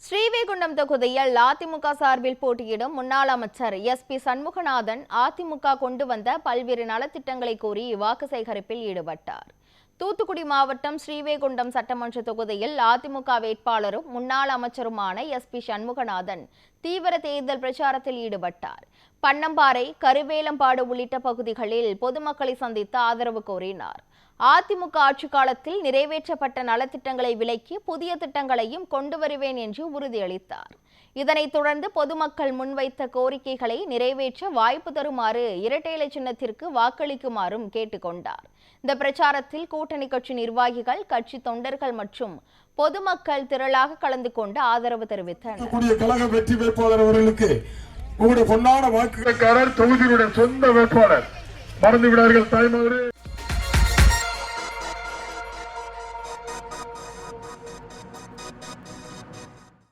ஸ்ரீவைகுண்டம் தொகுதியில் அதிமுக சார்பில் போட்டியிடும் முன்னாள் அமைச்சர் எஸ்.பி. சண்முகநாதன் அதிமுக கொண்டு வந்த பல்வேறு நலத்திட்டங்களை கூறி வாக்கு சேகரிப்பில் ஈடுபட்டார். தூத்துக்குடி மாவட்டம் ஸ்ரீவைகுண்டம் சட்டமன்ற தொகுதியில் அதிமுக வேட்பாளரும் முன்னாள் அமைச்சருமான எஸ்.பி. சண்முகநாதன் தீவிர தேர்தல் பிரச்சாரத்தில் ஈடுபட்டார். பன்னம்பாறை, கருவேலம்பாடு உள்ளிட்ட பகுதிகளில் பொதுமக்களை சந்தித்து ஆதரவு கோரினார். அதிமுக ஆட்சி காலத்தில் நிறைவேற்றப்பட்ட நலத்திட்டங்களை விலக்கி புதிய திட்டங்களையும் கொண்டு வருவேன் என்று உறுதியளித்தார். இதனைத் தொடர்ந்து பொதுமக்கள் முன்வைத்த கோரிக்கைகளை நிறைவேற்ற வாய்ப்பு தருமாறு இரட்டை இலை சின்னத்திற்கு வாக்களிக்குமாறும் கேட்டுக்கொண்டார். இந்த பிரச்சாரத்தில் கூட்டணி கட்சி நிர்வாகிகள், கட்சி தொண்டர்கள் மற்றும் பொதுமக்கள் திரளாக கலந்து கொண்டு ஆதரவு தெரிவித்தனர். கழக வெற்றி வேட்பாளர் அவர்களுக்கு உங்களுடைய பொன்னான வாக்குக்காரர் தொகுதியுடைய சொந்த வேட்பாளர் மறந்து விடார்கள் தாய்மாரே.